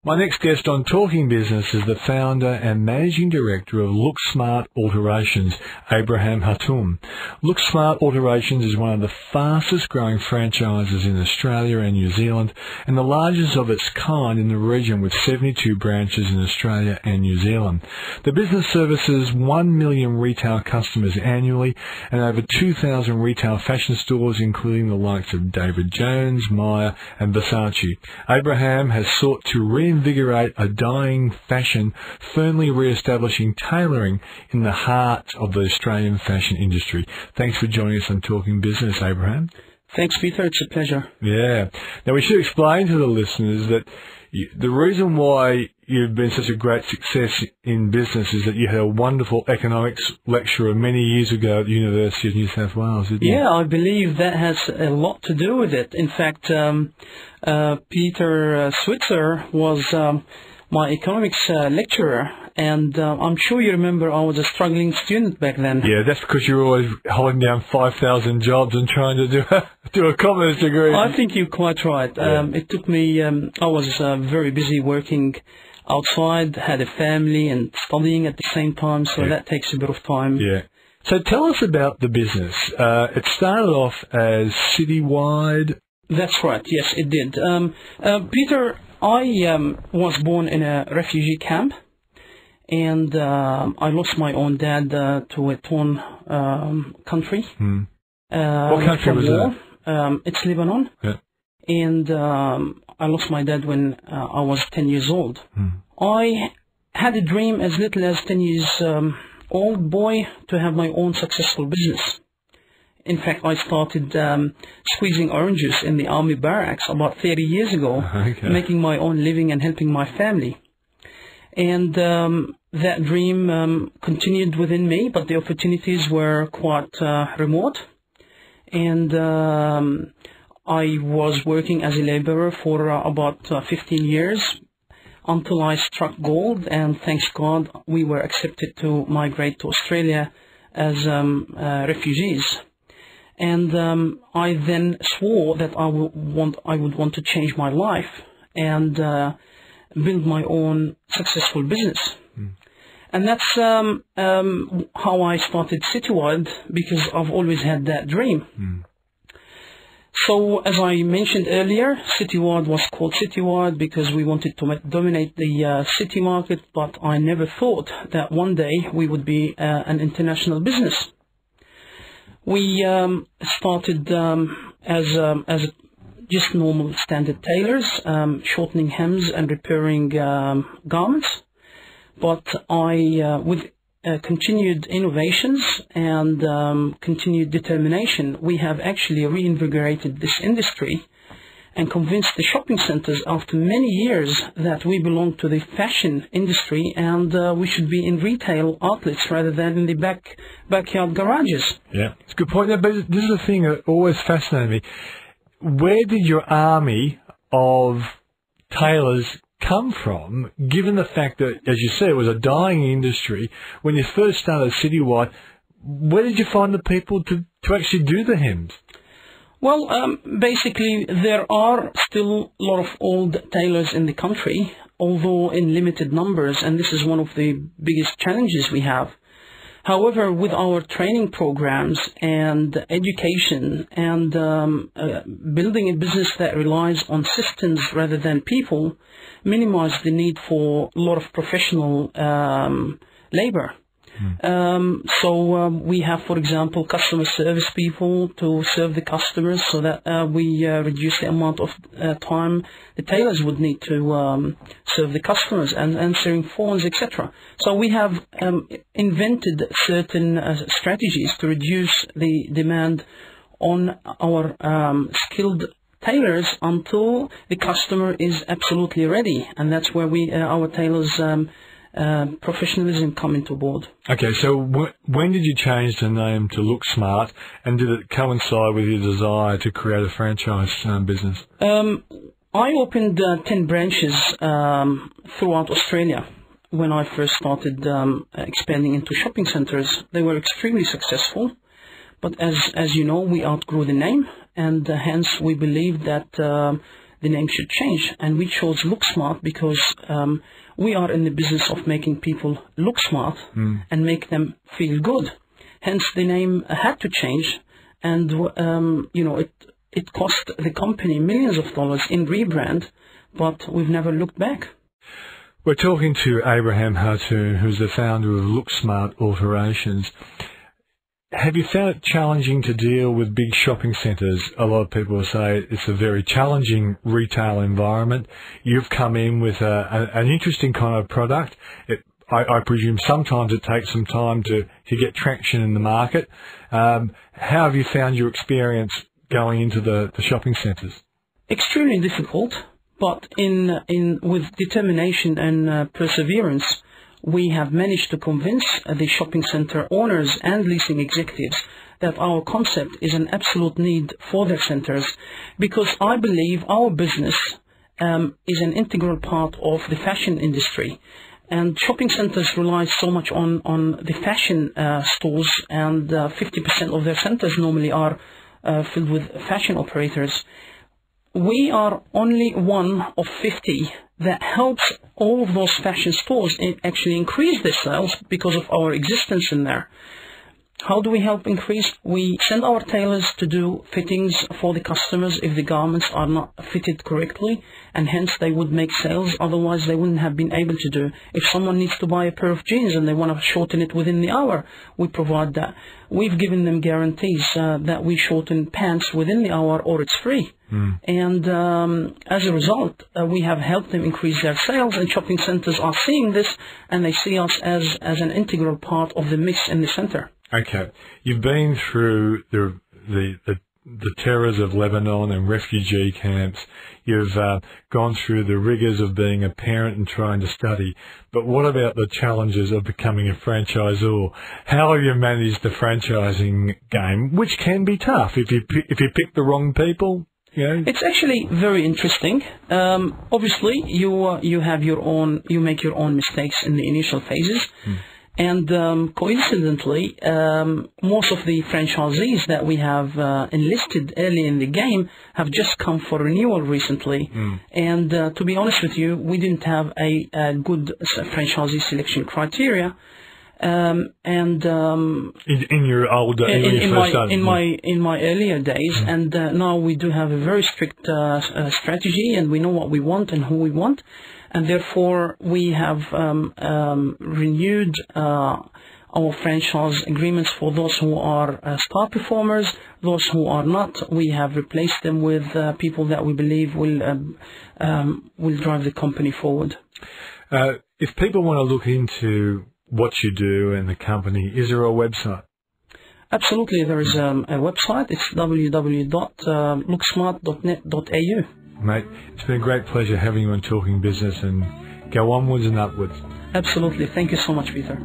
My next guest on Talking Business is the founder and managing director of Looksmart Alterations, Abraham Hatoum. Looksmart Alterations is one of the fastest growing franchises in Australia and New Zealand and the largest of its kind in the region with 72 branches in Australia and New Zealand. The business services 1 million retail customers annually and over 2,000 retail fashion stores including the likes of David Jones, Myer and Versace. Abraham has sought to reinvigorate a dying fashion, firmly re-establishing tailoring in the heart of the Australian fashion industry. Thanks for joining us on Talking Business, Abraham. Thanks, Peter. It's a pleasure. Yeah. Now, we should explain to the listeners that the reason why you've been such a great success in business is that you had a wonderful economics lecturer many years ago at the University of New South Wales, didn't you? Yeah, I believe that has a lot to do with it. In fact, Peter Switzer was my economics lecturer, and I'm sure you remember I was a struggling student back then. Yeah, that's because you were always holding down 5,000 jobs and trying to do a commerce degree. I think you're quite right. Yeah. It took me, I was very busy working outside, had a family and studying at the same time, so that takes a bit of time. Yeah. So tell us about the business. It started off as citywide. That's right, yes, it did. Peter, I was born in a refugee camp, and I lost my own dad to a torn country. What country was that? It's Lebanon. Yeah. And I lost my dad when I was 10 years old. I had a dream as little as 10 years old boy to have my own successful business. In fact, I started squeezing oranges in the army barracks about 30 years ago, making my own living and helping my family. And that dream continued within me, but the opportunities were quite remote. And I was working as a laborer for about 15 years until I struck gold, and thanks God we were accepted to migrate to Australia as refugees. And I then swore that I would want to change my life and build my own successful business. And that's how I started Citywide, because I've always had that dream. So, as I mentioned earlier, Citywide was called Citywide because we wanted to dominate the city market, but I never thought that one day we would be an international business. We started as just normal standard tailors, shortening hems and repairing garments. But with continued innovations and continued determination, we have actually reinvigorated this industry and convinced the shopping centers after many years that we belong to the fashion industry and we should be in retail outlets rather than in the backyard garages. Yeah, it's a good point. But this is the thing that always fascinated me. Where did your army of tailors come from, given the fact that, as you said, it was a dying industry? When you first started Citywide, where did you find the people to actually do the hems? Well, basically, there are still a lot of old tailors in the country, although in limited numbers, and this is one of the biggest challenges we have. However, with our training programs and education and building a business that relies on systems rather than people, minimize the need for a lot of professional labor. So we have, for example, customer service people to serve the customers so that we reduce the amount of time the tailors would need to serve the customers and answering phones, etc. So we have invented certain strategies to reduce the demand on our skilled tailors until the customer is absolutely ready, and that's where our tailors professionalism come into board. Okay, so when did you change the name to Looksmart, and did it coincide with your desire to create a franchise business? I opened 10 branches throughout Australia when I first started expanding into shopping centres. They were extremely successful, but as you know, we outgrew the name, and hence we believe that the name should change. And we chose Looksmart because we are in the business of making people look smart and make them feel good. Hence, the name had to change, and it cost the company millions of dollars in rebrand, but we've never looked back. We're talking to Abraham Hatoum, who's the founder of Looksmart Alterations. Have you found it challenging to deal with big shopping centres? A lot of people say it's a very challenging retail environment. You've come in with an interesting kind of product. I presume sometimes it takes some time to get traction in the market. How have you found your experience going into the shopping centres? Extremely difficult, but with determination and perseverance, we have managed to convince the shopping center owners and leasing executives that our concept is an absolute need for their centers, because I believe our business is an integral part of the fashion industry. And shopping centers rely so much on the fashion stores, and 50% of their centers normally are filled with fashion operators. We are only one of 50 that helps all of those fashion stores actually increase their sales because of our existence in there. How do we help increase? We send our tailors to do fittings for the customers if the garments are not fitted correctly, and hence they would make sales, otherwise they wouldn't have been able to do. If someone needs to buy a pair of jeans and they want to shorten it within the hour, we provide that. We've given them guarantees that we shorten pants within the hour or it's free. And as a result, we have helped them increase their sales, and shopping centers are seeing this, and they see us as an integral part of the mix in the center. Okay, you've been through the terrors of Lebanon and refugee camps. You've gone through the rigours of being a parent and trying to study. But what about the challenges of becoming a franchisor? How have you managed the franchising game, which can be tough if you pick the wrong people? Yeah. It's actually very interesting. Obviously, you make your own mistakes in the initial phases. And coincidentally, most of the franchisees that we have enlisted early in the game have just come for renewal recently. And to be honest with you, we didn't have a good franchisee selection criteria. In your old in my earlier days, and now we do have a very strict strategy, and we know what we want and who we want. And therefore, we have renewed our franchise agreements for those who are star performers. Those who are not, we have replaced them with people that we believe will drive the company forward. If people want to look into what you do and the company, is there a website? Absolutely, there is a website. It's www.looksmart.net.au. Mate, it's been a great pleasure having you on Talking Business, and go onwards and upwards. Absolutely. Thank you so much, Peter.